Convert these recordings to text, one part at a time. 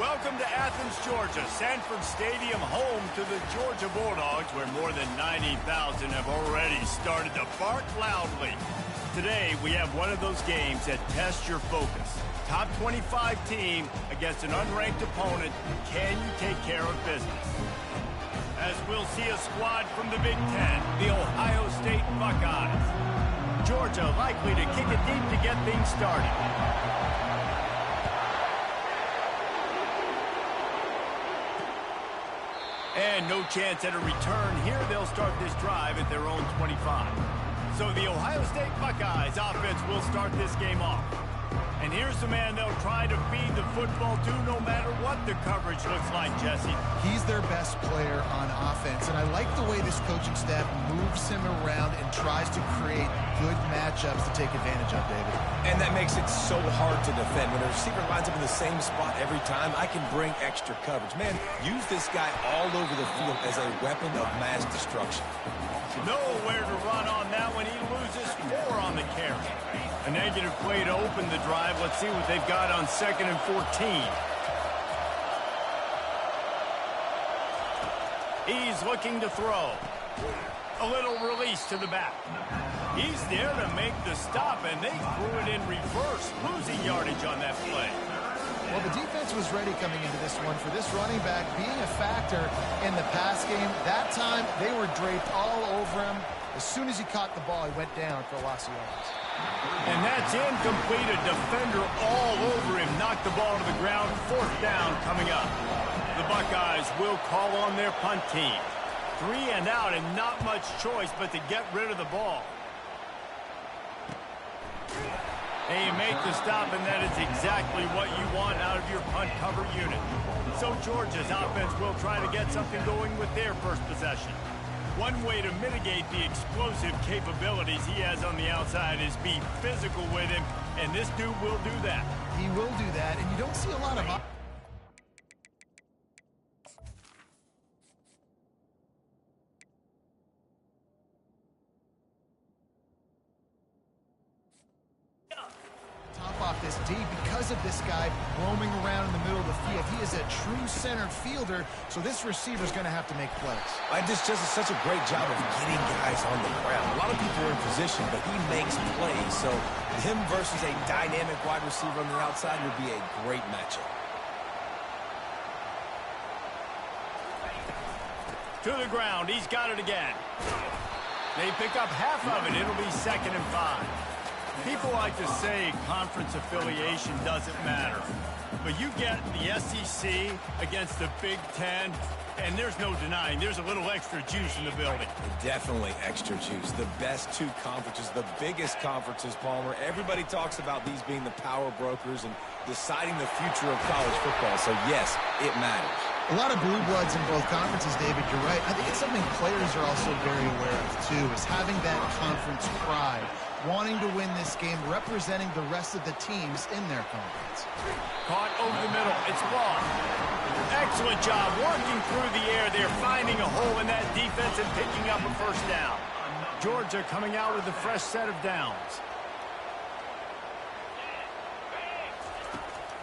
Welcome to Athens, Georgia, Sanford Stadium, home to the Georgia Bulldogs, where more than 90,000 have already started to bark loudly. Today, we have one of those games that tests your focus. Top 25 team against an unranked opponent. Can you take care of business? As we'll see a squad from the Big Ten, the Ohio State Buckeyes. Georgia likely to kick it deep to get things started. And no chance at a return here. They'll start this drive at their own 25. So the Ohio State Buckeyes offense will start this game off. And here's the man they'll try to feed the football to no matter what the coverage looks like, Jesse. He's their best player on offense, and I like the way this coaching staff moves him around and tries to create good matchups to take advantage of, David. And that makes it so hard to defend. When a receiver lines up in the same spot every time, I can bring extra coverage. Man, use this guy all over the field as a weapon of mass destruction. Nowhere to run on that one. He loses 4 on the carry. A negative play to open the drive. Let's see what they've got on 2nd and 14. He's looking to throw. A little release to the back. He's there to make the stop, and they threw it in reverse, losing yardage on that play. Well, the defense was ready coming into this one for this running back being a factor in the pass game. That time, they were draped all over him. As soon as he caught the ball, he went down for a loss of yards. And that's incomplete. A defender all over him. Knocked the ball to the ground. 4th down coming up. The Buckeyes will call on their punt team. 3 and out, and not much choice but to get rid of the ball. And you make the stop, and that is exactly what you want out of your punt cover unit. So Georgia's offense will try to get something going with their first possession. One way to mitigate the explosive capabilities he has on the outside is be physical with him, and this dude will do that. He will do that, and you don't see a lot of... off this D because of this guy roaming around in the middle of the field. He is a true center fielder, so this receiver is going to have to make plays. This just is such a great job of getting guys on the ground. A lot of people are in position, but he makes plays, so him versus a dynamic wide receiver on the outside would be a great matchup. To the ground. He's got it again. They pick up half of it. It'll be 2nd and 5. People like to say conference affiliation doesn't matter. But you get the SEC against the Big Ten, and there's no denying there's a little extra juice in the building. Definitely extra juice. The best 2 conferences, the biggest conferences, Palmer. Everybody talks about these being the power brokers and deciding the future of college football. So, yes, it matters. A lot of blue bloods in both conferences, David. You're right. I think it's something players are also very aware of, too, is having that conference pride, wanting to win this game, representing the rest of the teams in their conference. Caught over the middle. It's ball. Excellent job working through the air. They're finding a hole in that defense and picking up a 1st down. Georgia coming out with a fresh set of downs.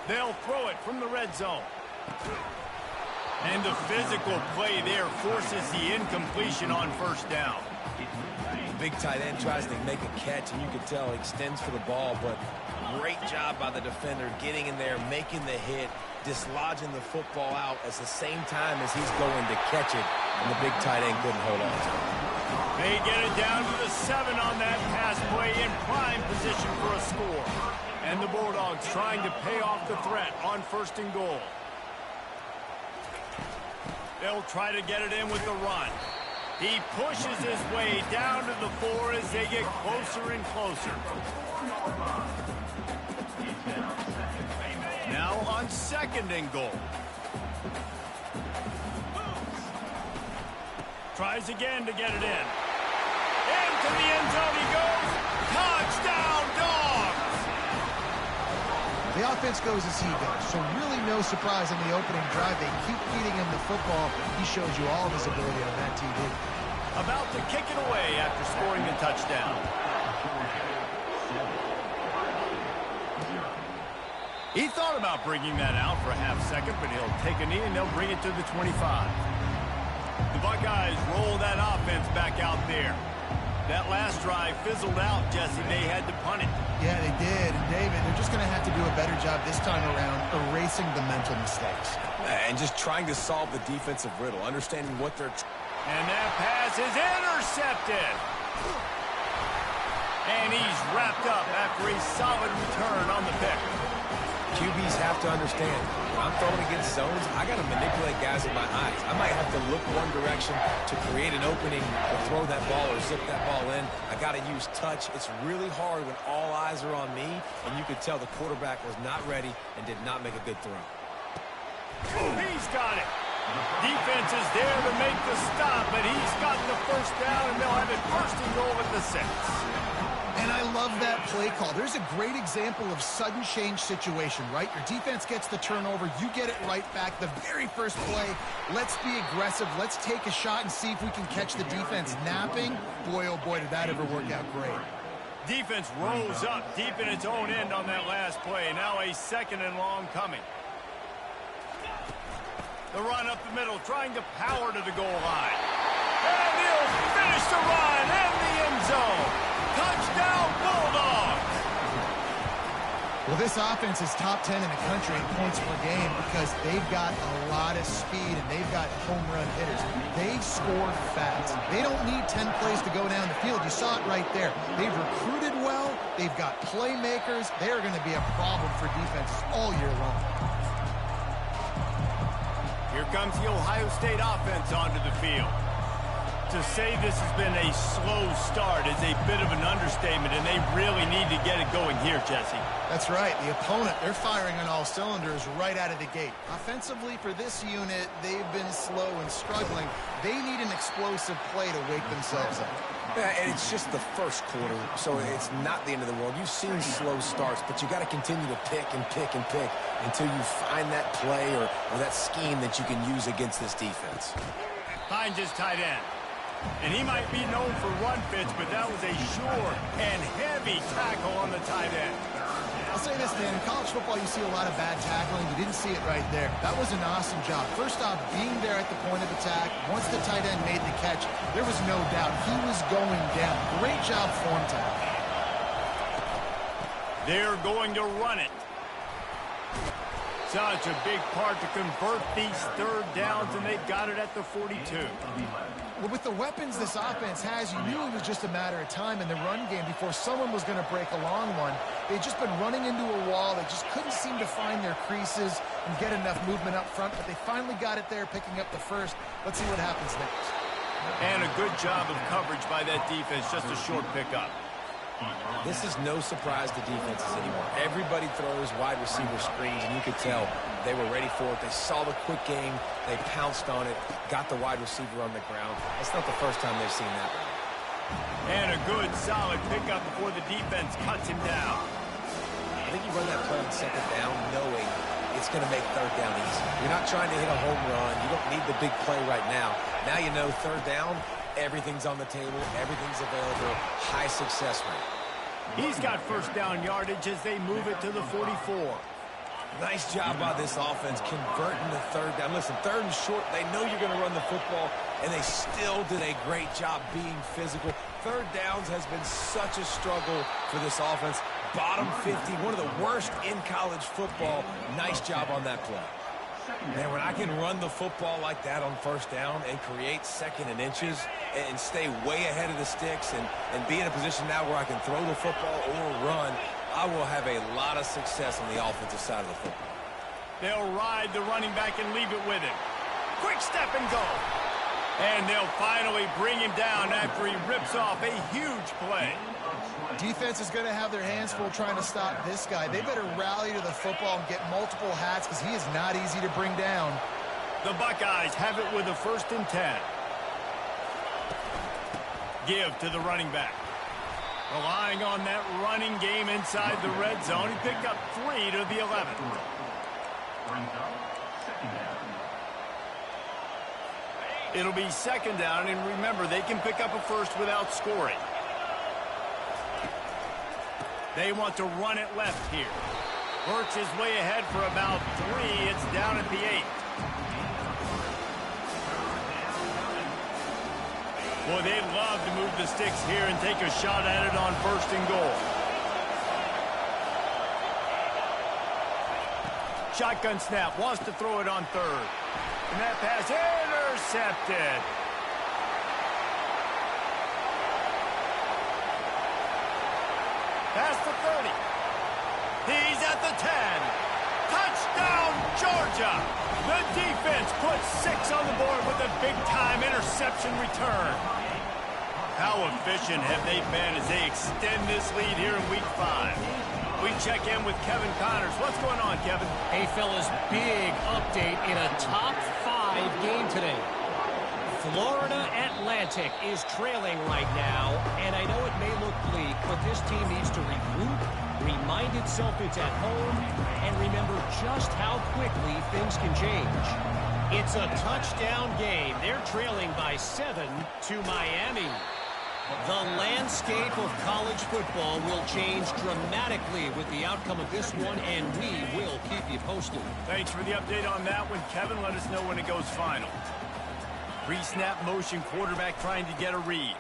They'll throw it from the red zone. And the physical play there forces the incompletion on 1st down. Big tight end tries to make a catch, and you can tell he extends for the ball, but great job by the defender getting in there, making the hit, dislodging the football out at the same time as he's going to catch it, and the big tight end couldn't hold on to it. They get it down to the 7 on that pass play in prime position for a score. And the Bulldogs trying to pay off the threat on 1st and goal. They'll try to get it in with the run. He pushes his way down to the 4 as they get closer and closer. Now on 2nd and goal. Tries again to get it in. Into the end zone he goes. Touchdown, Dogs! The offense goes as he goes, so really no surprise in the opening drive. They keep feeding him the football. He shows you all of his ability on that TV. About to kick it away after scoring the touchdown. He thought about bringing that out for a half second, but he'll take a knee and they'll bring it to the 25. The Buckeyes roll that offense back out there. That last drive fizzled out, Jesse. They had to punt it. Yeah, they did. And, David, they're just going to have to do a better job this time around erasing the mental mistakes. And just trying to solve the defensive riddle, understanding what they're... And that pass is intercepted. And he's wrapped up after a solid return on the pick. QBs have to understand, when I'm throwing against zones, I got to manipulate guys with my eyes. I might have to look one direction to create an opening or throw that ball or zip that ball in. I got to use touch. It's really hard when all eyes are on me, and you could tell the quarterback was not ready and did not make a good throw. He's got it. Defense is there to make the stop, but he's got the first down, and they'll have it first and goal at the 6. And I love that play call. There's a great example of sudden change situation, right? Your defense gets the turnover. You get it right back. The very first play, let's be aggressive. Let's take a shot and see if we can catch the defense napping. Boy, oh boy, did that ever work out great. Defense rose up deep in its own end on that last play. Now a 2nd and long coming. The run up the middle, trying to power to the goal line. And he'll finish the run in the end zone. Touchdown, Bulldogs! Well, this offense is top 10 in the country in points per game because they've got a lot of speed and they've got home run hitters. They score fast. They don't need 10 plays to go down the field. You saw it right there. They've recruited well. They've got playmakers. They are going to be a problem for defenses all year long. Here comes the Ohio State offense onto the field. To say this has been a slow start is a bit of an understatement, and they really need to get it going here, Jesse. That's right. The opponent, they're firing on all cylinders right out of the gate. Offensively, for this unit, they've been slow and struggling. They need an explosive play to wake themselves up. Yeah, and it's just the first quarter, so it's not the end of the world. You've seen slow starts, but you got to continue to pick and pick and pick until you find that play or that scheme that you can use against this defense. Finds his tight end. And he might be known for run fits, but that was a sure and heavy tackle on the tight end. I'll say this, man. In college football, you see a lot of bad tackling. You didn't see it right there. That was an awesome job. First off, being there at the point of attack. Once the tight end made the catch, there was no doubt he was going down. Great job form tackle. They're going to run it. Such a big part to convert these 3rd downs, and they've got it at the 42. Well, with the weapons this offense has, you knew it was just a matter of time in the run game before someone was going to break a long one. They'd just been running into a wall. They just couldn't seem to find their creases and get enough movement up front, but they finally got it there, picking up the first. Let's see what happens next. And a good job of coverage by that defense, just a short pickup. This is no surprise to defenses anymore. Everybody throws wide receiver screens, and you could tell they were ready for it. They saw the quick game. They pounced on it, got the wide receiver on the ground. That's not the first time they've seen that one. And a good, solid pickup before the defense cuts him down. I think you run that play on 2nd down knowing it's going to make 3rd down easy. You're not trying to hit a home run. You don't need the big play right now. Now you know 3rd down, everything's on the table, everything's available, high success rate. He's got first down yardage as they move it to the 44. Nice job by this offense converting the 3rd down. Listen, 3rd and short, they know you're going to run the football, and they still did a great job being physical. 3rd downs has been such a struggle for this offense. Bottom 50, one of the worst in college football. Nice job on that play. Man, when I can run the football like that on 1st down and create 2nd and inches and stay way ahead of the sticks and be in a position now where I can throw the football or run, I will have a lot of success on the offensive side of the football. They'll ride the running back and leave it with him. Quick step and go. And they'll finally bring him down after he rips off a huge play. Defense is going to have their hands full trying to stop this guy. They better rally to the football and get multiple hats because he is not easy to bring down. The Buckeyes have it with a 1st and 10. Give to the running back. Relying on that running game inside the red zone. He picked up 3 to the 11. It'll be 2nd down, and remember, they can pick up a first without scoring. They want to run it left here. Works his way ahead for about 3. It's down at the 8. Boy, they'd love to move the sticks here and take a shot at it on 1st and goal. Shotgun snap, wants to throw it on 3rd. And that pass intercepted. Past the 30. He's at the 10. Touchdown, Georgia! The defense puts 6 on the board with a big-time interception return. How efficient have they been as they extend this lead here in Week 5? We check in with Kevin Connors. What's going on, Kevin? Hey, fellas, big update in a top 5 game today. Florida Atlantic is trailing right now, and I know it may look bleak, but this team needs to regroup, remind itself it's at home, and remember just how quickly things can change. It's a touchdown game. They're trailing by 7 to Miami. The landscape of college football will change dramatically with the outcome of this one, and we will keep you posted. Thanks for the update on that one, Kevin. Let us know when it goes final. Pre-snap motion, quarterback trying to get a read.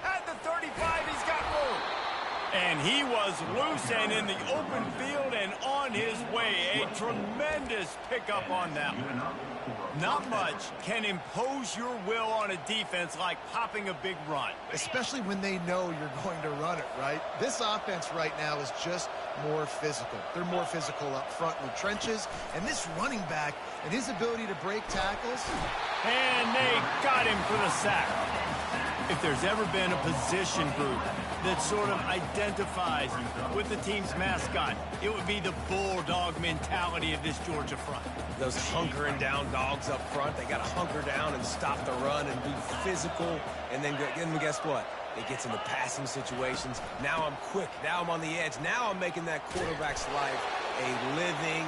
At the 35, he's got room. And he was loose and in the open field and on his way. A tremendous pickup on that one. Not much can impose your will on a defense like popping a big run. Especially when they know you're going to run it, right? This offense right now is just more physical. They're more physical up front in the trenches. And this running back and his ability to break tackles. And they got him for the sack. If there's ever been a position group that sort of identifies with the team's mascot, it would be the bulldog mentality of this Georgia front. Those hunkering down dogs up front, they got to hunker down and stop the run and be physical. And then guess what? It gets into passing situations. Now I'm quick. Now I'm on the edge. Now I'm making that quarterback's life a living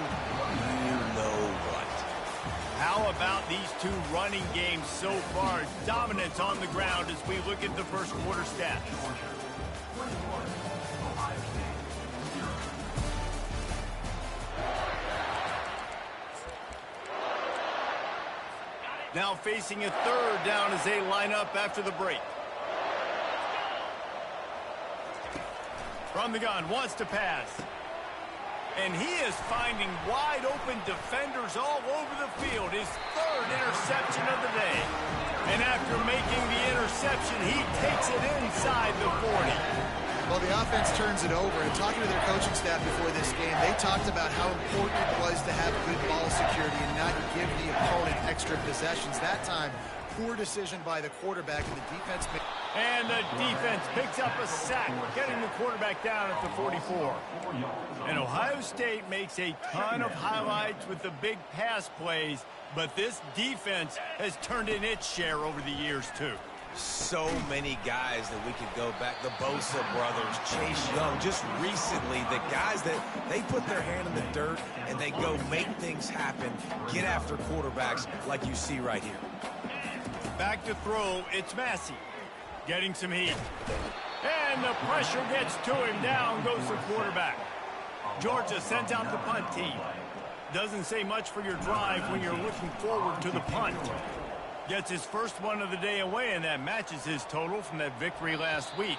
you-know-what. How about these two running games so far? Dominance on the ground as we look at the first quarter stats. Now facing a 3rd down as they line up after the break. From the gun, wants to pass. And he is finding wide-open defenders all over the field. His 3rd interception of the day. And after making the interception, he takes it inside the 40. Well, the offense turns it over. And talking to their coaching staff before this game, they talked about how important it was to have good ball security and not give the opponent extra possessions. That time, poor decision by the quarterback, and the defense... And the defense picks up a sack, getting the quarterback down at the 44. And Ohio State makes a ton of highlights with the big pass plays, but this defense has turned in its share over the years, too. So many guys that we could go back. The Bosa brothers, Chase Young, just recently, the guys that they put their hand in the dirt and they go make things happen, get after quarterbacks like you see right here. Back to throw, it's Massey. Getting some heat. And the pressure gets to him. Down goes the quarterback. Georgia sends out the punt team. Doesn't say much for your drive when you're looking forward to the punt. Gets his first one of the day away, and that matches his total from that victory last week.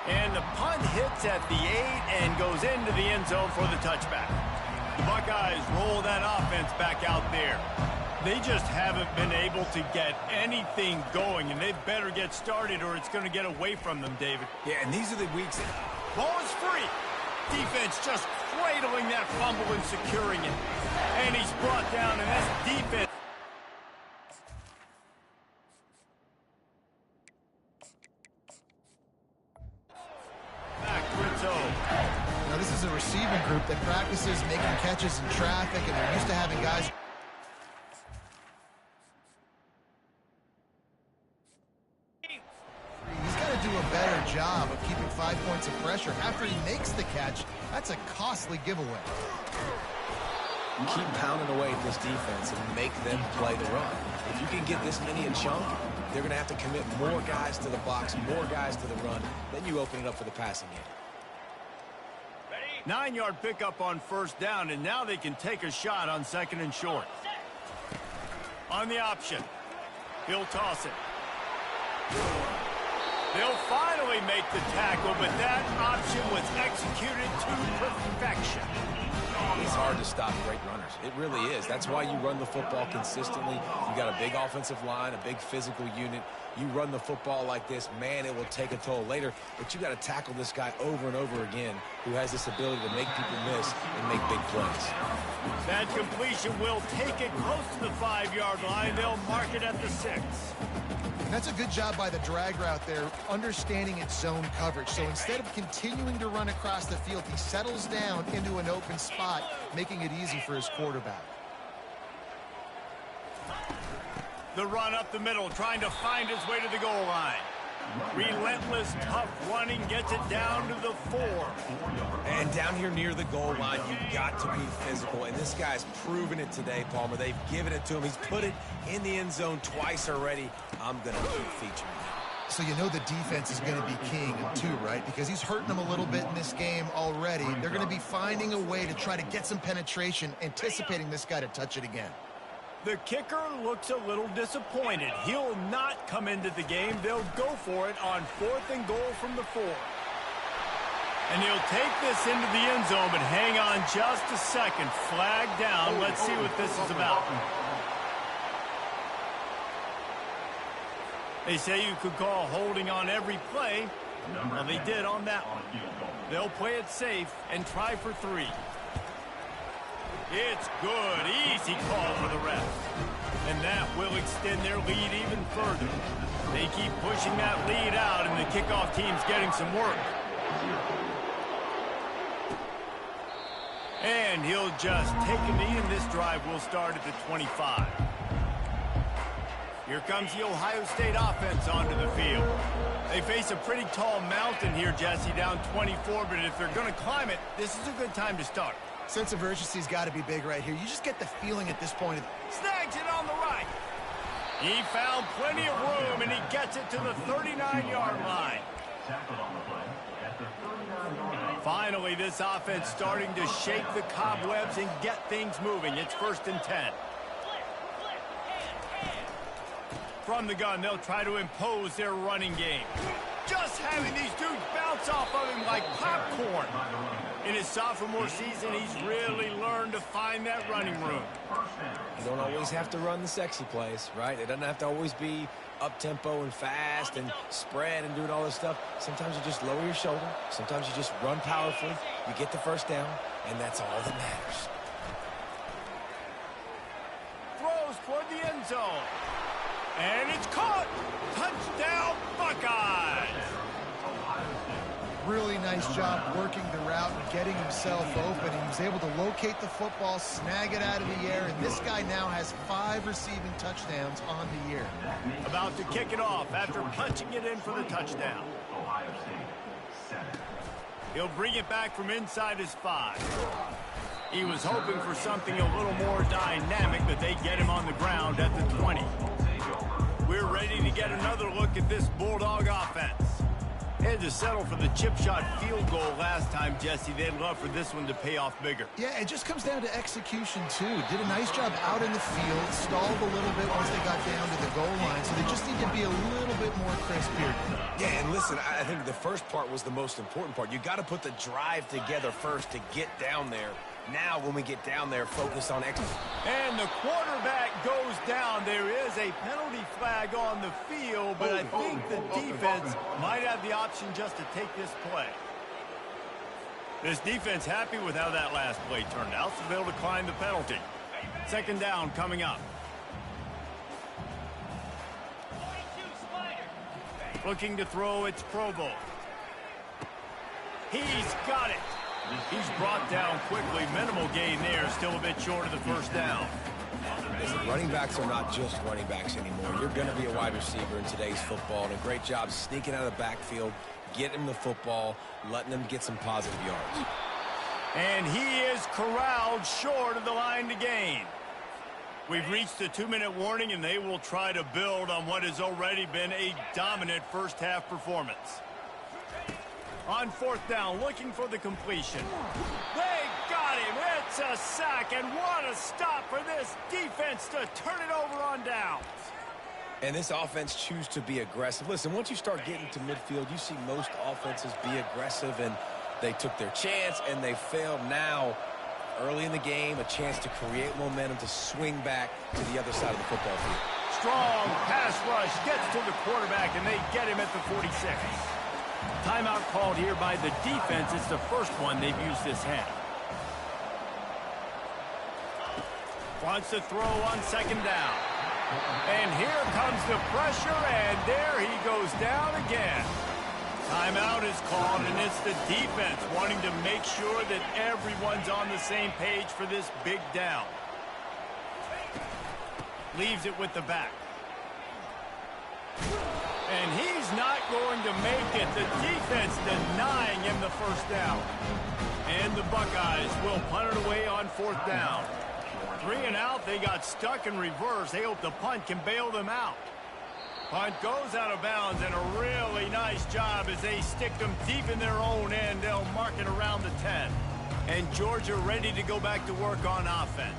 And the punt hits at the 8 and goes into the end zone for the touchback. The Buckeyes roll that offense back out there. They just haven't been able to get anything going, and they better get started or it's going to get away from them, David. Yeah, and these are the weeks. Ball is free. Defense just cradling that fumble and securing it. And he's brought down, and that's defense. Back Rizzo. Now, this is a receiving group that practices making catches in traffic, and they're used to having guys... do a better job of keeping 5 points of pressure after he makes the catch. That's a costly giveaway. Keep pounding away at this defense and make them play the run. If you can get this many a chunk, they're going to have to commit more guys to the box, more guys to the run. Then you open it up for the passing game. 9-yard pickup on first down, and now they can take a shot on 2nd and short. On the option, he'll toss it. They'll finally make the tackle, but that option was executed to perfection. It's hard to stop great runners. It really is. That's why you run the football consistently. You got a big offensive line, a big physical unit. You run the football like this, man, it will take a toll later. But you got to tackle this guy over and over again who has this ability to make people miss and make big plays. That completion will take it close to the 5-yard line. They'll mark it at the 6. And that's a good job by the drag route there, understanding its zone coverage. So instead of continuing to run across the field, he settles down into an open spot, making it easy for his quarterback. The run up the middle, trying to find his way to the goal line. Relentless, tough running, gets it down to the 4. And down here near the goal line, you've got to be physical. And this guy's proven it today, Palmer. They've given it to him. He's put it in the end zone twice already. I'm going to keep featuring that. So you know the defense is going to be king too, right? Because he's hurting them a little bit in this game already. They're going to be finding a way to try to get some penetration, anticipating this guy to touch it again. The kicker looks a little disappointed. He'll not come into the game. They'll go for it on 4th and goal from the 4. And he'll take this into the end zone, but hang on just a second. Flag down. Let's see what this is about. They say you could call holding on every play. Well, they did on that one. They'll play it safe and try for 3. It's good. Easy call for the refs. And that will extend their lead even further. They keep pushing that lead out, and the kickoff team's getting some work. And he'll just take a knee, and this drive will start at the 25. Here comes the Ohio State offense onto the field. They face a pretty tall mountain here, Jesse, down 24, but if they're going to climb it, this is a good time to start. Sense of urgency's got to be big right here. You just get the feeling at this point. Snags it on the right. He found plenty of room, and he gets it to the 39-yard line. Finally, this offense starting to shake the cobwebs and get things moving. It's 1st and 10. From the gun, they'll try to impose their running game. Just having these dudes bounce off of him like popcorn. In his sophomore season, he's really learned to find that running room. You don't always have to run the sexy plays, right? It doesn't have to always be up-tempo and fast and spread and doing all this stuff. Sometimes you just lower your shoulder. Sometimes you just run powerfully. You get the first down, and that's all that matters. Throws toward the end zone. And it's caught. Touchdown, Buckeyes. Really nice job working the route and getting himself open. He was able to locate the football, snag it out of the air, and this guy now has 5 receiving touchdowns on the year. About to kick it off after punching it in for the touchdown. He'll bring it back from inside his 5. He was hoping for something a little more dynamic, but they get him on the ground at the 20. We're ready to get another look at this Bulldog offense. They had to settle for the chip shot field goal last time, Jesse. They'd love for this one to pay off bigger. Yeah, it just comes down to execution, too. Did a nice job out in the field, stalled a little bit once they got down to the goal line, so they just need to be a little bit more crisp here. Yeah, and listen, I think the first part was the most important part. You got to put the drive together first to get down there. Now, when we get down there, focus on execution. And the quarterback goes down. There is a penalty flag on the field, but I think the defense might have the option just to take this play. This defense happy with how that last play turned out, so they'll decline the penalty. 2nd down coming up. Looking to throw, it's Provo. He's got it. He's brought down quickly. Minimal gain there. Still a bit short of the first down. Listen, running backs are not just running backs anymore. You're going to be a wide receiver in today's football. And a great job sneaking out of the backfield, getting the football, letting them get some positive yards. And he is corralled short of the line to gain. We've reached the 2-minute warning, and they will try to build on what has already been a dominant first-half performance. On fourth down, looking for the completion. They got him. It's a sack, and what a stop for this defense to turn it over on downs. And this offense chooses to be aggressive. Listen, once you start getting to midfield, you see most offenses be aggressive, and they took their chance, and they failed. Now, early in the game, a chance to create momentum to swing back to the other side of the football field. Strong pass rush gets to the quarterback, and they get him at the 46. Timeout called here by the defense. It's the first one they've used this half. Wants to throw on second down. And here comes the pressure, and there he goes down again. Timeout is called, and it's the defense wanting to make sure that everyone's on the same page for this big down. Leaves it with the back. And he's not going to make it. The defense denying him the first down. And the Buckeyes will punt it away on fourth down. 3 and out. They got stuck in reverse. They hope the punt can bail them out. Punt goes out of bounds, and a really nice job as they stick them deep in their own end. They'll mark it around the 10. And Georgia ready to go back to work on offense.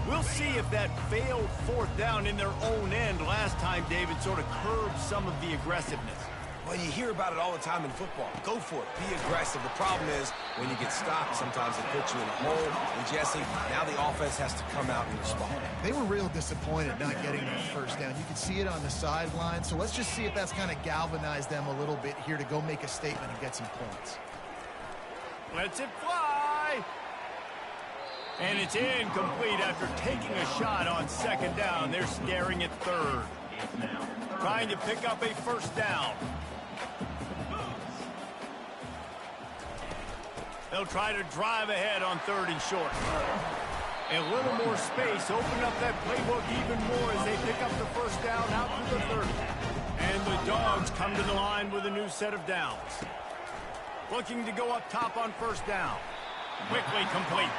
We'll see if that failed fourth down in their own end last time, David, sort of curbed some of the aggressiveness. Well, you hear about it all the time in football. Go for it. Be aggressive. The problem is when you get stopped, sometimes it puts you in a hole. And, Jesse, now the offense has to come out and respond. They were real disappointed not getting that first down. You can see it on the sideline. So let's just see if that's kind of galvanized them a little bit here to go make a statement and get some points. Lets it fly. And it's incomplete after taking a shot on second down. They're staring at third. Trying to pick up a first down. They'll try to drive ahead on third and short. A little more space. Open up that playbook even more as they pick up the first down out to the 30. And the Dogs come to the line with a new set of downs. Looking to go up top on first down. Quickly complete.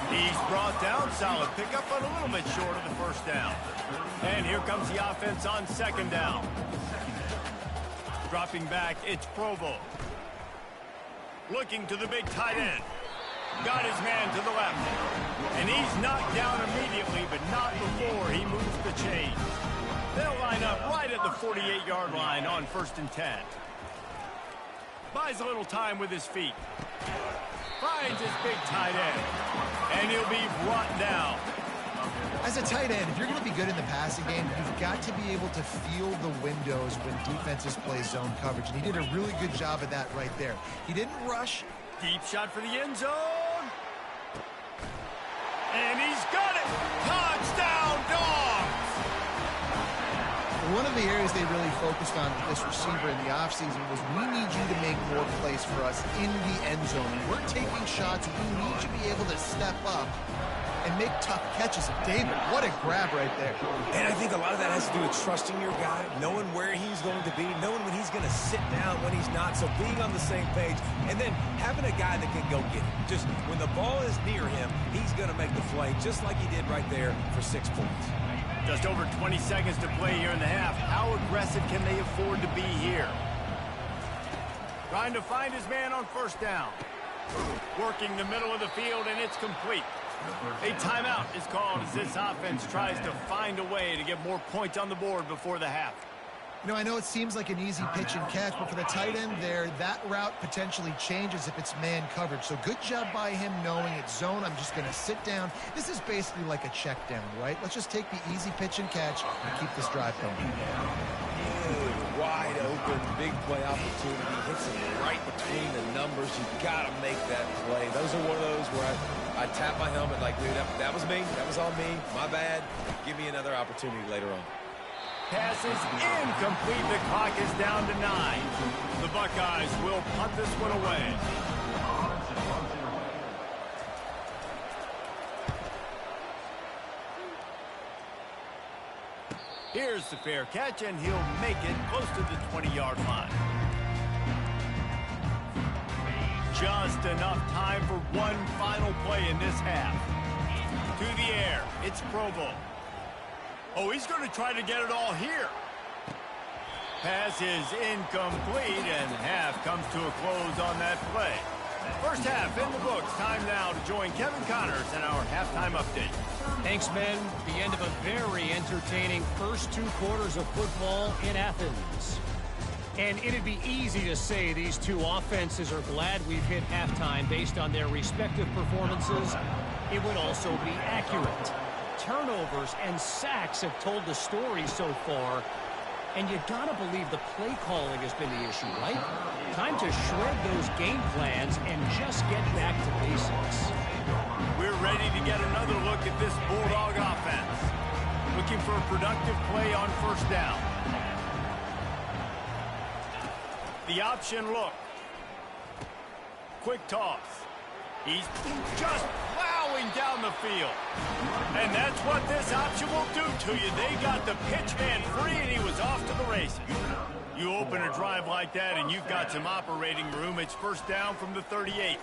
He's brought down. Solid pickup, but a little bit short of the first down. And here comes the offense on second down. Dropping back, it's Provo. Looking to the big tight end. Got his man to the left. And he's knocked down immediately, but not before he moves the chain. They'll line up right at the 48-yard line on 1st and 10. Buys a little time with his feet. Finds his big tight end. And he'll be brought down. As a tight end, if you're going to be good in the passing game, you've got to be able to feel the windows when defenses play zone coverage. And he did a really good job of that right there. He didn't rush. Deep shot for the end zone. And he's got it. Touchdown, Dogs. One of the areas they really focused on with this receiver in the offseason was we need you to make more plays for us in the end zone. And we're taking shots. We need you to be able to step up and make tough catches. David, what a grab right there. And I think a lot of that has to do with trusting your guy, knowing where he's going to be, knowing when he's going to sit down, when he's not. So being on the same page, and then having a guy that can go get it. Just when the ball is near him, he's going to make the play, just like he did right there for 6 points. Just over 20 seconds to play here in the half. How aggressive can they afford to be here? Trying to find his man on first down. Working the middle of the field, and it's complete. A timeout is called as this offense tries to find a way to get more points on the board before the half. You know, I know it seems like an easy pitch and catch, but for the tight end there, that route potentially changes if it's man coverage. So good job by him knowing it's zone. I'm just going to sit down. This is basically like a check down, right? Let's just take the easy pitch and catch and keep this drive going. Wide open, big play opportunity. Hits it right between the numbers. You got to make that play. Those are one of those where I tap my helmet like, dude, that was me. That was on me. My bad. Give me another opportunity later on. Pass is incomplete. The clock is down to 9. The Buckeyes will punt this one away. Here's the fair catch, and he'll make it close to the 20-yard line. Just enough time for one final play in this half. To the air, it's Provo. Oh, he's going to try to get it all here. Pass is incomplete, and half comes to a close on that play. First half in the books. Time now to join Kevin Connors in our halftime update. Thanks, men. The end of a very entertaining first 2 quarters of football in Athens. And it'd be easy to say these two offenses are glad we've hit halftime based on their respective performances. It would also be accurate. Turnovers and sacks have told the story so far. And you gotta believe the play calling has been the issue, right? Time to shred those game plans and just get back to basics. We're ready to get another look at this Bulldog offense. Looking for a productive play on first down. The option look. Quick toss. He's just plowing down the field. And that's what this option will do to you. They got the pitch man free, and he was off to the races. You open a drive like that, and you've got some operating room. It's first down from the 38.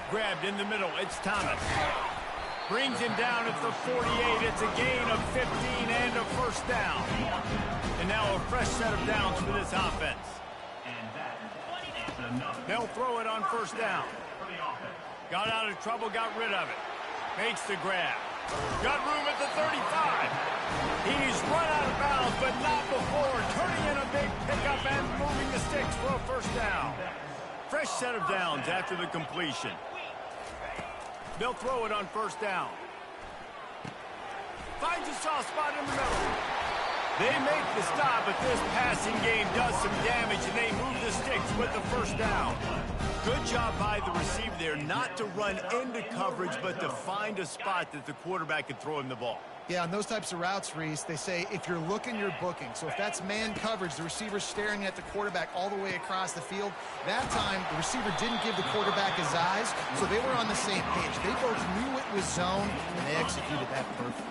Grabbed in the middle. It's Thomas. Brings him down at the 48. It's a gain of 15 and a first down. And now a fresh set of downs for this offense. They'll throw it on first down. Got out of trouble, got rid of it. Makes the grab. Got room at the 35. He's run out of bounds, but not before. Turning in a big pickup and moving the sticks for a first down. Fresh set of downs after the completion. They'll throw it on first down. Finds a soft spot in the middle. They make the stop, but this passing game does some damage, and they move the sticks with the first down. Good job by the receiver there, not to run into coverage, but to find a spot that the quarterback could throw him the ball. Yeah, on those types of routes, Reese, they say if you're looking, you're booking. So if that's man coverage, the receiver's staring at the quarterback all the way across the field. That time, the receiver didn't give the quarterback his eyes, so they were on the same page. They both knew it was zone, and they executed that perfectly.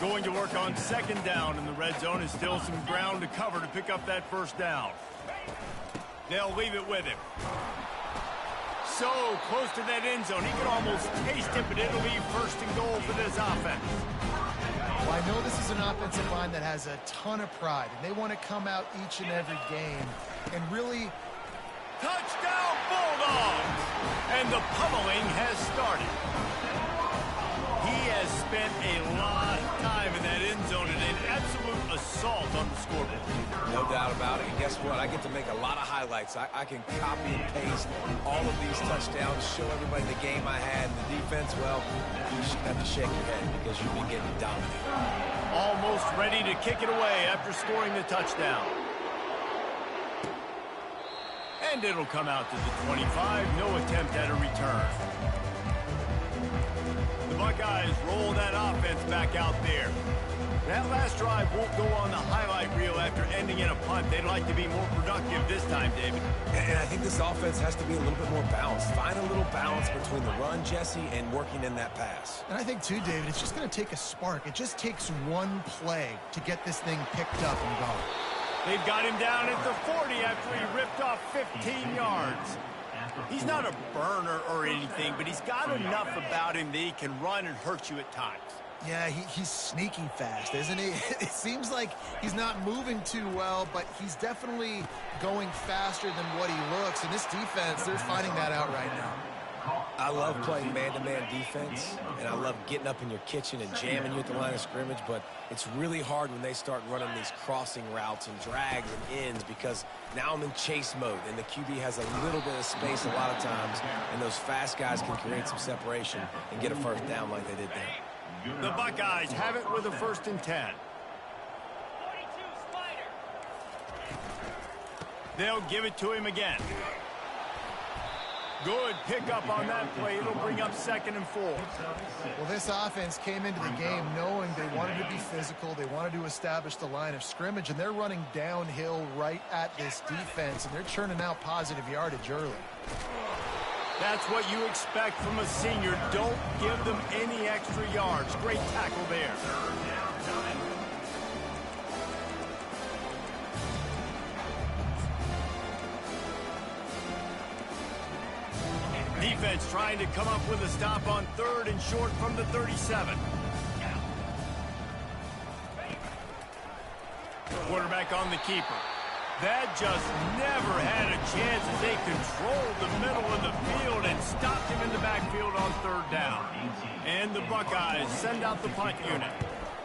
Going to work on second down in the red zone. Is still some ground to cover to pick up that first down. They'll leave it with him. So close to that end zone. He can almost taste it, but it'll be first and goal for this offense. Well, I know this is an offensive line that has a ton of pride, and they want to come out each and every game and really... Touchdown Bulldogs! And the pummeling has started. He has spent a lot of time in that end zone and an absolute assault on the scoreboard. No doubt about it. And guess what? I get to make a lot of highlights. I can copy and paste all of these touchdowns, show everybody the game I had. And the defense, well, you should have to shake your head because you've been getting dominated. Almost ready to kick it away after scoring the touchdown. And it'll come out to the 25. No attempt at a return. The Buckeyes roll that offense back out there. That last drive won't go on the highlight reel after ending in a punt. They'd like to be more productive this time, David. And I think this offense has to be a little bit more balanced. Find a little balance between the run, Jesse, and working in that pass. And I think, too, David, it's just going to take a spark. It just takes one play to get this thing picked up and going. They've got him down at the 40 after he ripped off 15 yards. He's not a burner or anything, but he's got enough about him that he can run and hurt you at times. Yeah, he's sneaky fast, isn't he? It seems like he's not moving too well, but he's definitely going faster than what he looks. And this defense, they're finding that out right now. I love playing man-to-man defense, and I love getting up in your kitchen and jamming you at the line of scrimmage, but it's really hard when they start running these crossing routes and drags and ends because now I'm in chase mode, and the QB has a little bit of space a lot of times, and those fast guys can create some separation and get a first down like they did there. The Buckeyes have it with a 1st and 10. They'll give it to him again. Good pickup on that play. It'll bring up 2nd and 4. Well, this offense came into the game knowing they wanted to be physical. They wanted to establish the line of scrimmage, and they're running downhill right at this defense, and they're churning out positive yardage early. That's what you expect from a senior. Don't give them any extra yards. Great tackle there. Defense trying to come up with a stop on 3rd and short from the 37. Quarterback on the keeper. That just never had a chance as they controlled the middle of the field and stopped him in the backfield on 3rd down. And the Buckeyes send out the punt unit.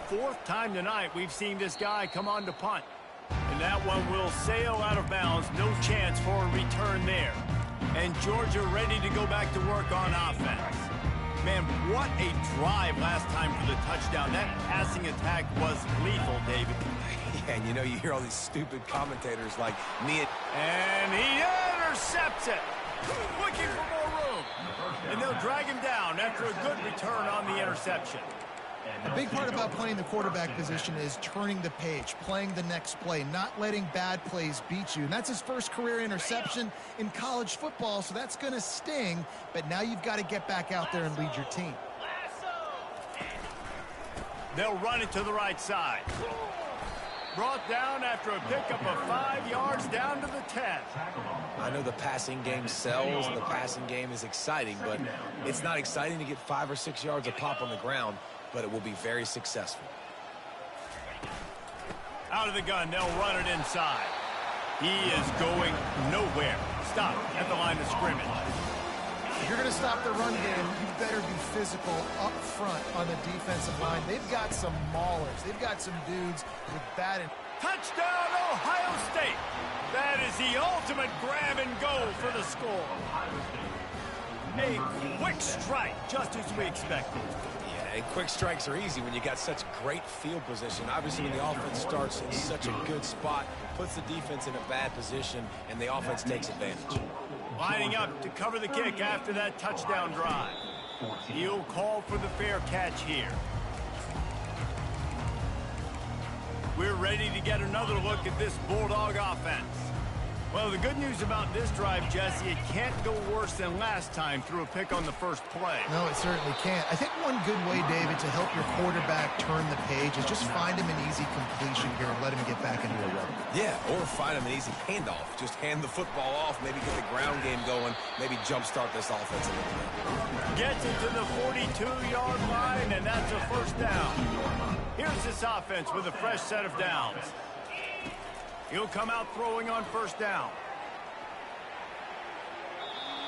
4th time tonight we've seen this guy come on to punt. And that one will sail out of bounds. No chance for a return there. And Georgia ready to go back to work on offense. Man, what a drive last time for the touchdown. That passing attack was lethal, David. Yeah, and you know, you hear all these stupid commentators like me. And he intercepts it. Looking for more room. And they'll drag him down after a good return on the interception. A big part about playing the quarterback position is turning the page, playing the next play, not letting bad plays beat you. And that's his first career interception in college football, so that's going to sting. But now you've got to get back out there and lead your team. They'll run it to the right side. Brought down after a pickup of 5 yards down to the 10. I know the passing game sells and the passing game is exciting, but it's not exciting to get 5 or 6 yards a pop on the ground, but it will be very successful. Out of the gun, they'll run it inside. He is going nowhere. Stop at the line of scrimmage. If you're going to stop the run game, you better be physical up front on the defensive line. They've got some maulers. They've got some dudes with bad... Touchdown, Ohio State! That is the ultimate grab and go for the score. A quick strike, just as we expected. Yeah, and quick strikes are easy when you got such great field position. Obviously, when the offense starts in such a good spot, puts the defense in a bad position, and the offense takes advantage. Lining up to cover the kick after that touchdown drive. He'll call for the fair catch here. We're ready to get another look at this Bulldog offense. Well, the good news about this drive, Jesse, it can't go worse than last time through a pick on the first play. No, it certainly can't. I think one good way, David, to help your quarterback turn the page is just find him an easy completion here and let him get back into a rhythm. Yeah, or find him an easy handoff. Just hand the football off, maybe get the ground game going, maybe jumpstart this offense a little bit. Gets it to the 42-yard line, and that's a first down. Here's this offense with a fresh set of downs. He'll come out throwing on first down.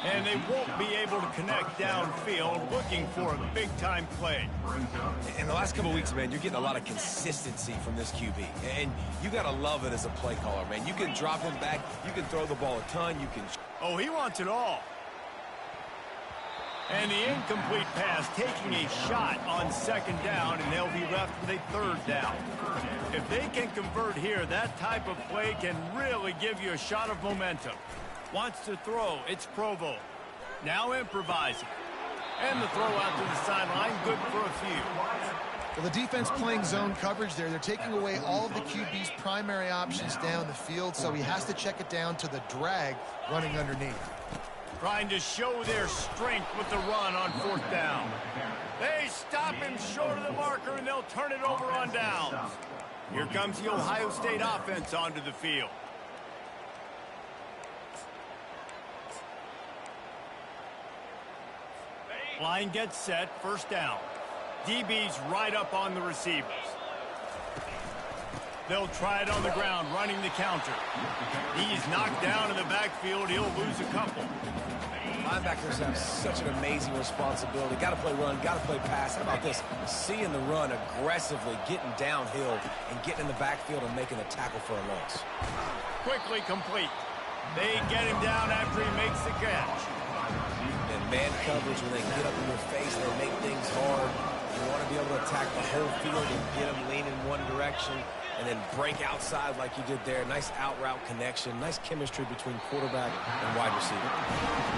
And they won't be able to connect downfield, looking for a big-time play. In the last couple of weeks, man, you're getting a lot of consistency from this QB. And you got to love it as a play caller, man. You can drop him back. You can throw the ball a ton. You can... Oh, he wants it all. And the incomplete pass taking a shot on second down, and they'll be left with a third down. If they can convert here, that type of play can really give you a shot of momentum. Wants to throw, it's Provo. Now improvising. And the throw out to the sideline, good for a few. Well, the defense playing zone coverage there. They're taking away all of the QB's primary options down the field, so he has to check it down to the drag running underneath. Trying to show their strength with the run on fourth down. They stop him short of the marker, and they'll turn it over on downs. Here comes the Ohio State offense onto the field. Line gets set, first down. DB's right up on the receivers. They'll try it on the ground, running the counter. He's knocked down in the backfield. He'll lose a couple. Linebackers have such an amazing responsibility. Got to play run, got to play pass. How about this? Seeing the run aggressively, getting downhill, and getting in the backfield and making a tackle for a loss. Quickly complete. They get him down after he makes the catch. And man coverage, when they get up in your face, they make things hard. You want to be able to attack the whole field and get them leaning one direction and then break outside like you did there. Nice out-route connection. Nice chemistry between quarterback and wide receiver.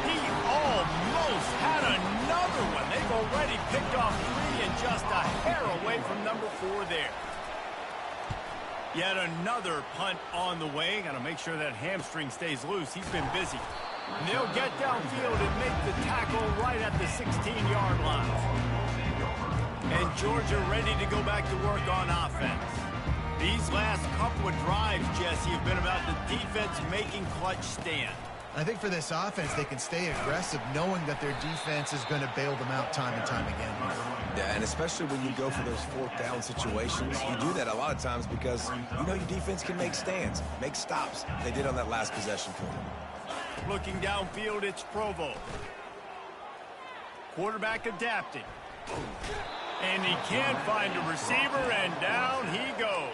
He almost had another one. They've already picked off 3 and just a hair away from number 4 there. Yet another punt on the way. Got to make sure that hamstring stays loose. He's been busy. And they'll get downfield and make the tackle right at the 16-yard line. And Georgia ready to go back to work on offense. These last couple of drives, Jesse, have been about the defense making clutch stand. I think for this offense, they can stay aggressive knowing that their defense is going to bail them out time and time again. Yeah, and especially when you go for those fourth down situations, you do that a lot of times because you know your defense can make stands, make stops. They did on that last possession for them. Looking downfield, it's Provo. Quarterback adapting. And he can't find a receiver, and down he goes.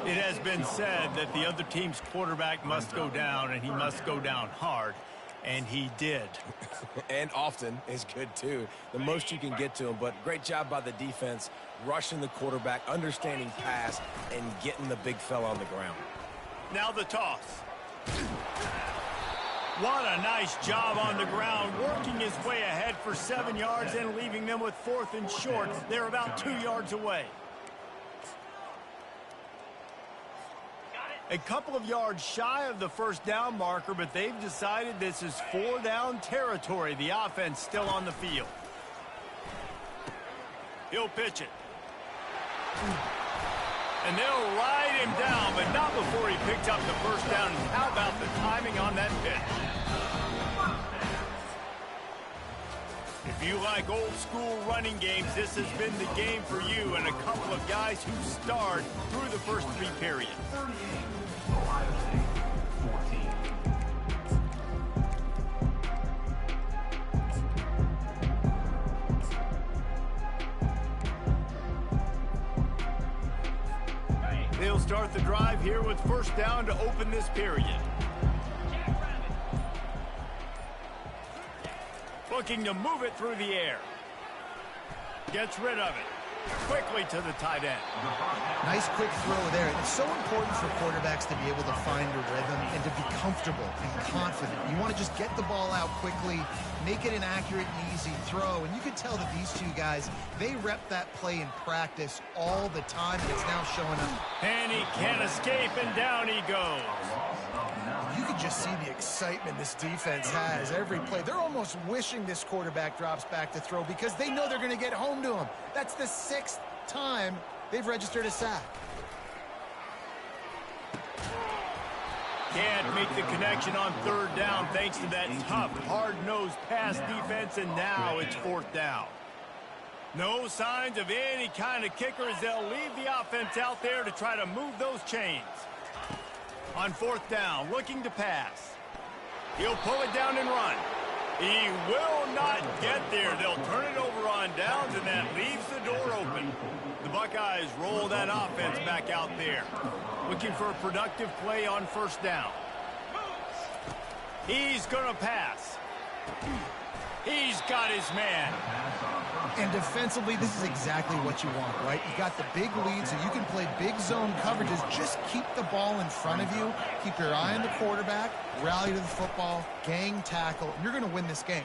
It has been said that the other team's quarterback must go down, and he must go down hard, and he did. And often is good, too. The most you can get to him, but great job by the defense, rushing the quarterback, understanding pass, and getting the big fella on the ground. Now the toss. What a nice job on the ground, working his way ahead for 7 yards and leaving them with 4th and short. They're about 2 yards away. A couple of yards shy of the first down marker, but they've decided this is 4-down territory. The offense still on the field. He'll pitch it. And they'll ride him down, but not before he picks up the first down. How about the timing on that pitch? If you like old-school running games, this has been the game for you and a couple of guys who starred through the first 3 periods. They'll start the drive here with first down to open this period. Looking to move it through the air. Gets rid of it. Quickly to the tight end. Nice quick throw there. It's so important for quarterbacks to be able to find a rhythm and to be comfortable and confident. You want to just get the ball out quickly, make it an accurate and easy throw. And you can tell that these two guys, they rep that play in practice all the time, and it's now showing up. And he can't escape, and down he goes. You can just see the excitement this defense has every play. They're almost wishing this quarterback drops back to throw because they know they're going to get home to him. That's the 6th time they've registered a sack. Can't make the connection on 3rd down thanks to that tough, hard-nosed pass defense, and now it's 4th down. No signs of any kind of kicker as they'll leave the offense out there to try to move those chains. On 4th down, looking to pass. He'll pull it down and run. He will not get there. They'll turn it over on downs, and that leaves the door open. The Buckeyes roll that offense back out there. Looking for a productive play on 1st down. He's going to pass. He's got his man. And defensively, this is exactly what you want, right? You got the big lead, so you can play big zone coverages. Just keep the ball in front of you. Keep your eye on the quarterback. Rally to the football. Gang tackle. You're going to win this game.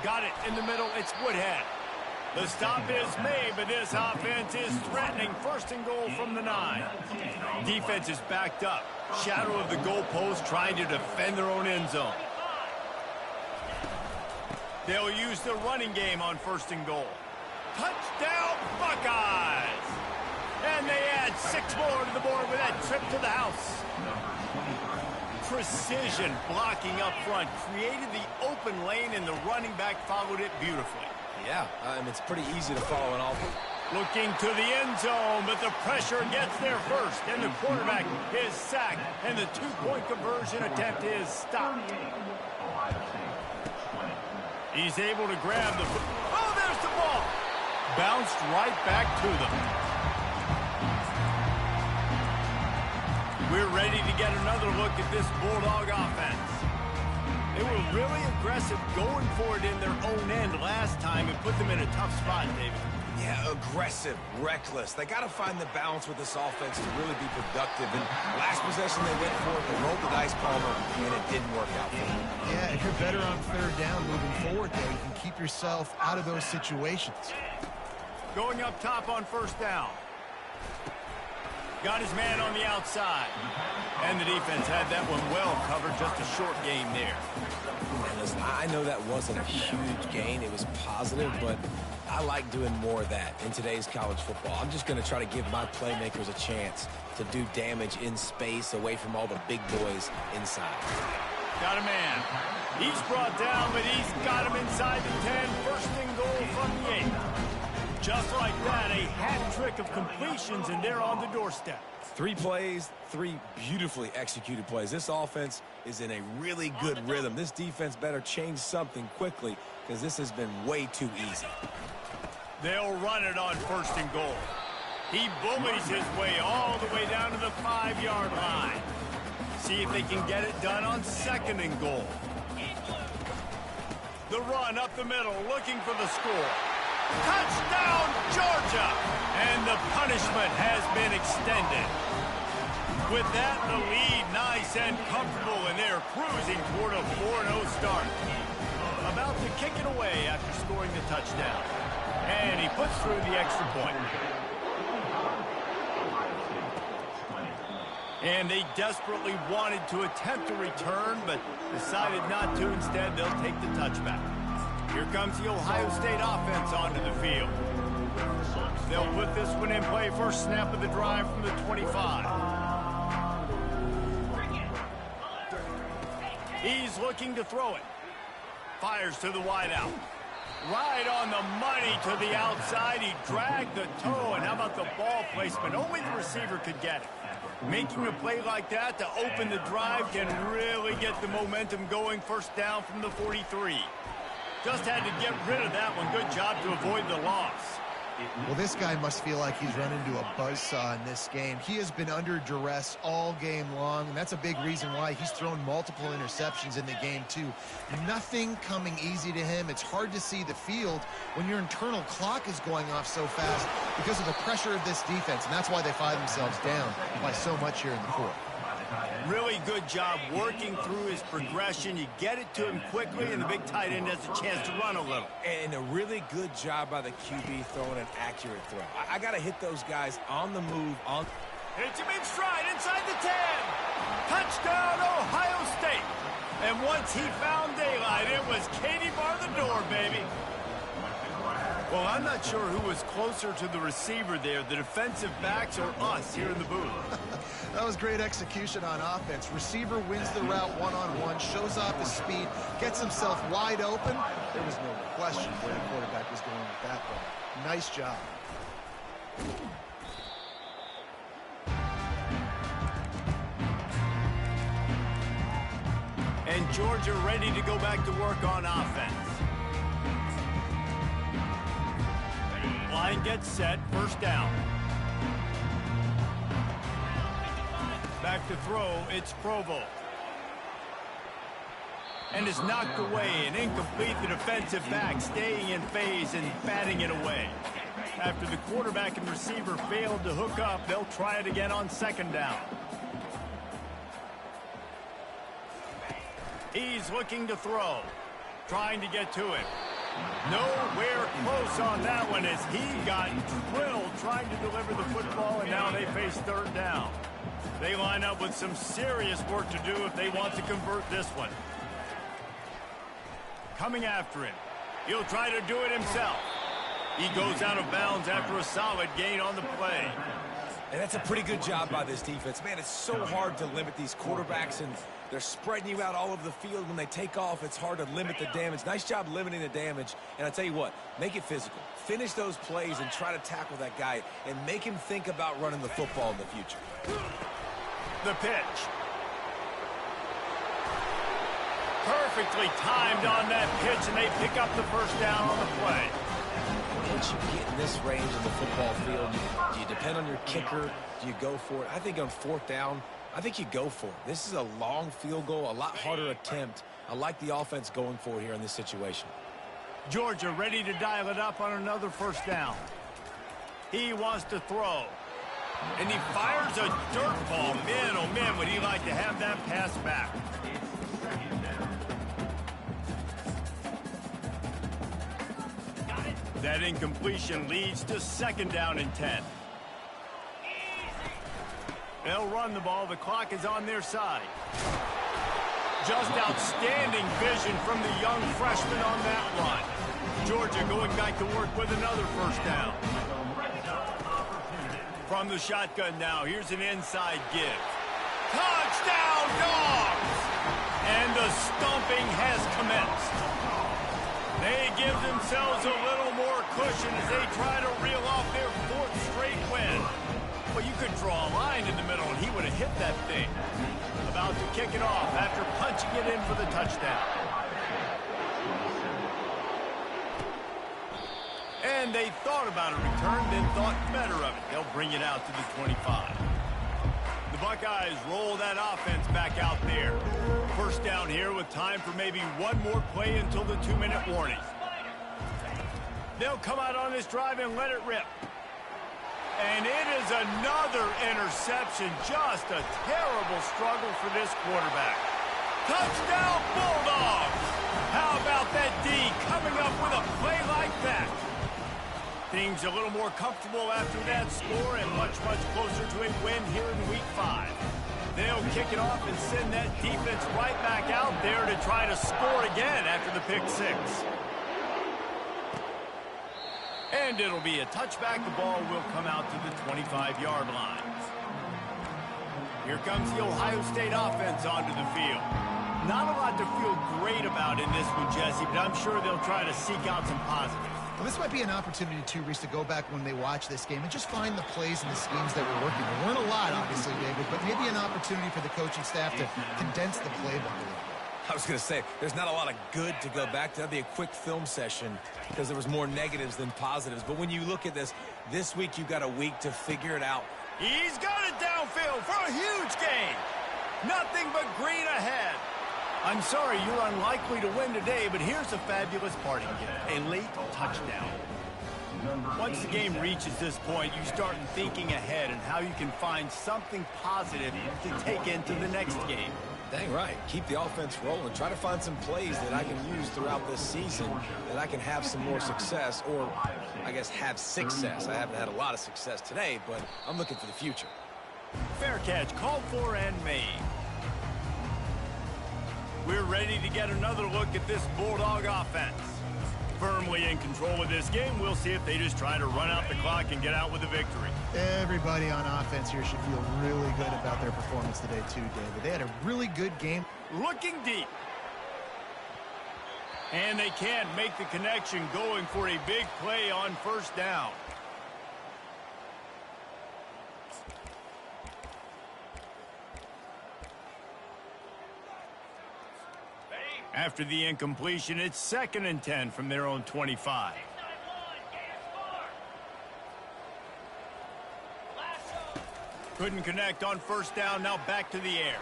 Got it in the middle. It's Woodhead. The stop is made, but this offense is threatening 1st and goal from the 9. Defense is backed up. Shadow of the goalpost, trying to defend their own end zone. They'll use the running game on 1st and goal. Touchdown, Buckeyes! And they add 6 more to the board with that trip to the house. Precision blocking up front created the open lane, and the running back followed it beautifully. Yeah, it's pretty easy to follow an offense. Looking to the end zone, but the pressure gets there first, and the quarterback is sacked, and the 2-point conversion attempt is stopped. He's able to grab the... Oh, there's the ball! Bounced right back to them. We're ready to get another look at this Bulldog offense. They were really aggressive going for it in their own end last time and put them in a tough spot, David. Yeah, aggressive, reckless. They got to find the balance with this offense to really be productive. And last possession they went for it, they rolled the dice, Palmer, and it didn't work out for them. Yeah, if you're better on 3rd down moving forward there, you can keep yourself out of those situations. Going up top on 1st down. Got his man on the outside. And the defense had that one well covered. Just a short gain there. And listen, I know that wasn't a huge gain. It was positive, but I like doing more of that in today's college football. I'm just going to try to give my playmakers a chance to do damage in space away from all the big boys inside. Got a man. He's brought down, but he's got him inside the 10. First and goal from the 8. Just like that, a hat trick of completions, and they're on the doorstep. 3 plays, 3 beautifully executed plays. This offense is in a really good rhythm. This defense better change something quickly because this has been way too easy. They'll run it on first and goal. He bullies his way all the way down to the 5-yard line. See if they can get it done on second and goal. The run up the middle, looking for the score. Touchdown, Georgia! And the punishment has been extended. With that, the lead nice and comfortable, and they're cruising toward a 4-0 start. About to kick it away after scoring the touchdown. And he puts through the extra point. And they desperately wanted to attempt a return, but decided not to. Instead, they'll take the touchback. Here comes the Ohio State offense onto the field. They'll put this one in play. First snap of the drive from the 25. He's looking to throw it. Fires to the wideout. Right on the money to the outside. He dragged the toe, and how about the ball placement? Only the receiver could get it. Making a play like that to open the drive can really get the momentum going. First down from the 43. Just had to get rid of that one. Good job to avoid the loss. Well, this guy must feel like he's run into a buzzsaw in this game. He has been under duress all game long, and that's a big reason why he's thrown multiple interceptions in the game, too. Nothing coming easy to him. It's hard to see the field when your internal clock is going off so fast because of the pressure of this defense, and that's why they find themselves down by so much here in the fourth. Really good job working through his progression. You get it to him quickly, and the big tight end has a chance to run a little. And a really good job by the QB throwing an accurate throw. I got to hit those guys on the move. Hits him in stride inside the 10. Touchdown, Ohio State. And once he found daylight, it was Katie bar the door, baby. Well, I'm not sure who was closer to the receiver there, the defensive backs or us here in the booth. That was great execution on offense. Receiver wins the route one-on-one, shows off his speed, gets himself wide open. There was no question where the quarterback was going with that ball. Nice job. And Georgia ready to go back to work on offense. Line gets set, first down. Back to throw, it's Provo. And is knocked away and incomplete. The defensive back staying in phase and batting it away. After the quarterback and receiver failed to hook up, they'll try it again on second down. He's looking to throw, trying to get to it. Nowhere close on that one as he got drilled trying to deliver the football, and now they face third down. They line up with some serious work to do if they want to convert this one. Coming after him. He'll try to do it himself. He goes out of bounds after a solid gain on the play. And that's a pretty good job by this defense. Man, it's so hard to limit these quarterbacks, and they're spreading you out all over the field. When they take off, it's hard to limit the damage. Nice job limiting the damage. And I tell you what, make it physical. Finish those plays and try to tackle that guy and make him think about running the football in the future. The pitch. Perfectly timed on that pitch, and they pick up the first down on the play. Once you get in this range of the football field, do you depend on your kicker? Do you go for it? I think on fourth down, I think you go for it. This is a long field goal, a lot harder attempt. I like the offense going for it here in this situation. Georgia ready to dial it up on another first down. He wants to throw. And he fires a dirt ball. Man, oh man, would he like to have that pass back. That incompletion leads to second down and 10. They'll run the ball. The clock is on their side. Just outstanding vision from the young freshman on that run. Georgia going back to work with another first down. From the shotgun now, here's an inside give. Touchdown, Dogs! And the stomping has commenced. They give themselves a little more cushion as they try to reel off their 4th straight win. Well, you could draw a line in the middle, and he would have hit that thing. About to kick it off after punching it in for the touchdown. And they thought about a return, then thought better of it. They'll bring it out to the 25. The Buckeyes roll that offense back out there. First down here with time for maybe one more play until the 2-minute warning. They'll come out on this drive and let it rip. And it is another interception. Just a terrible struggle for this quarterback. Touchdown, Bulldogs! How about that D coming up with a play like that? Things a little more comfortable after that score and much, much closer to a win here in Week 5. They'll kick it off and send that defense right back out there to try to score again after the pick 6. And it'll be a touchback. The ball will come out to the 25-yard line. Here comes the Ohio State offense onto the field. Not a lot to feel great about in this one, Jesse, but I'm sure they'll try to seek out some positives. Well, this might be an opportunity, too, Reese, to go back when they watch this game and just find the plays and the schemes that were working. There weren't a lot, obviously, David, but maybe an opportunity for the coaching staff to condense the playbook a little bit. I was going to say, there's not a lot of good to go back to. That'd be a quick film session because there was more negatives than positives. But when you look at this week you've got a week to figure it out. He's got it downfield for a huge gain. Nothing but green ahead. I'm sorry you're unlikely to win today, but here's a fabulous parting gift. A late touchdown. Once the game reaches this point, you start thinking ahead and how you can find something positive to take into the next game. Dang right. Keep the offense rolling. Try to find some plays that I can use throughout this season that I can have some more success, or I guess have success. I haven't had a lot of success today, but I'm looking for the future. Fair catch called for and made. We're ready to get another look at this Bulldog offense. Firmly in control of this game, we'll see if they just try to run out the clock and get out with a victory. Everybody on offense here should feel really good about their performance today, too, David. They had a really good game. Looking deep. And they can't make the connection, going for a big play on first down. After the incompletion, it's 2nd and 10 from their own 25. Couldn't connect on first down, now back to the air.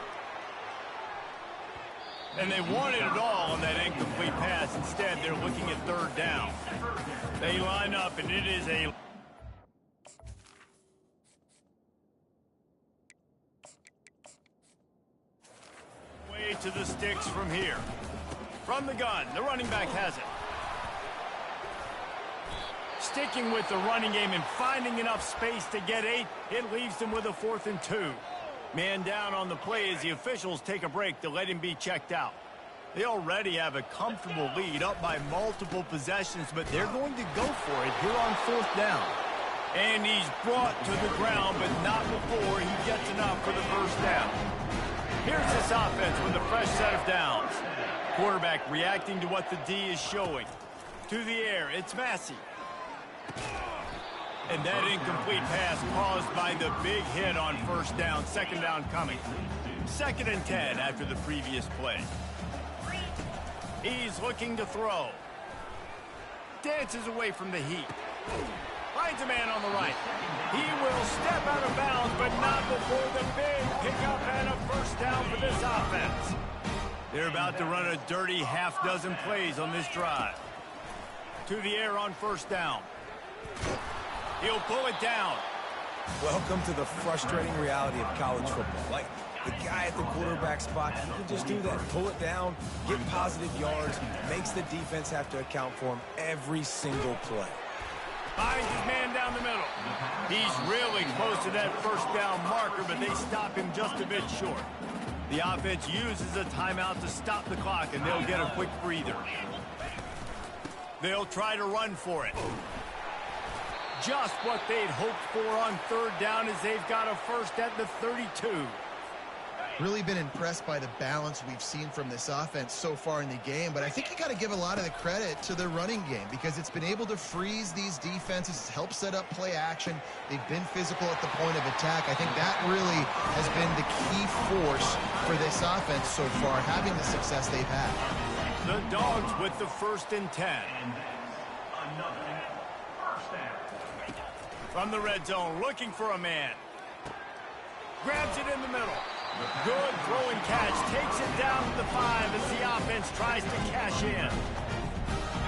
And they wanted it all on that incomplete pass. Instead, they're looking at 3rd down. They line up, and it is a... way to the sticks from here. From the gun, the running back has it. Sticking with the running game and finding enough space to get 8, it leaves them with a 4th and 2. Man down on the play as the officials take a break to let him be checked out. They already have a comfortable lead, up by multiple possessions, but they're going to go for it here on 4th down. And he's brought to the ground, but not before he gets enough for the first down. Here's this offense with a fresh set of downs. Quarterback reacting to what the D is showing. To the air, it's Massey. And that incomplete pass caused by the big hit on first down. 2nd down coming. 2nd and 10 after the previous play. He's looking to throw. Dances away from the heat. Finds a man on the right. He will step out of bounds, but not before the big pickup and a first down for this offense. They're about to run a dirty half-dozen plays on this drive. To the air on first down. He'll pull it down. Welcome to the frustrating reality of college football. Like, the guy at the quarterback spot, he can just do that. Pull it down, get positive yards, makes the defense have to account for him every single play. Finds his man down the middle. He's really close to that first down marker, but they stop him just a bit short. The offense uses a timeout to stop the clock, and they'll get a quick breather. They'll try to run for it. Just what they'd hoped for on 3rd down, as they've got a first at the 32. Really been impressed by the balance we've seen from this offense so far in the game, but I think you got to give a lot of the credit to the running game because it's been able to freeze these defenses, help set up play action. They've been physical at the point of attack. I think that really has been the key force for this offense so far, having the success they've had. The Dogs with the 1st and 10. From the red zone, looking for a man. Grabs it in the middle. Good throwing catch. Takes it down to the 5 as the offense tries to cash in.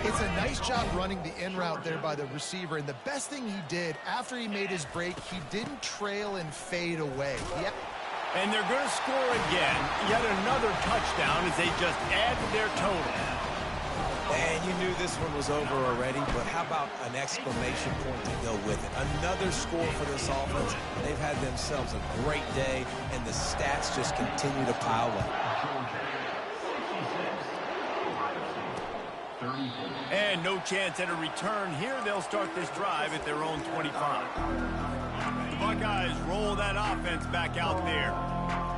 It's a nice job running the in route there by the receiver, and the best thing he did after he made his break, he didn't trail and fade away. Yep. And they're going to score again. Yet another touchdown as they just add to their total. And you knew this one was over already, but how about an exclamation point to go with it? Another score for this offense. They've had themselves a great day, and the stats just continue to pile up. And no chance at a return here. They'll start this drive at their own 25. The Buckeyes roll that offense back out there.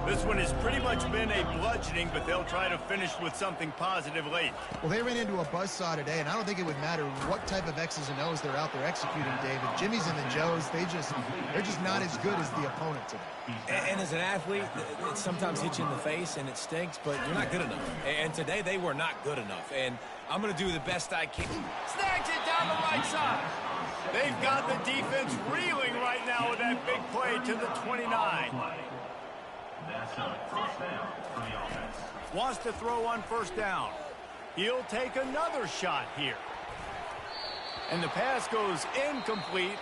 This one has pretty much been a bludgeoning, but they'll try to finish with something positive late. Well, they ran into a buzzsaw today, and I don't think it would matter what type of X's and O's they're out there executing, David. Jimmy's and the Joes, they're just not as good as the opponent today. And as an athlete, it sometimes hits you in the face, and it stinks, but you're not good enough. And today, they were not good enough. And I'm going to do the best I can. Snags it down the right side. They've got the defense reeling right now with that big play to the 29. Wants to throw on 1st down. He'll take another shot here. And the pass goes incomplete.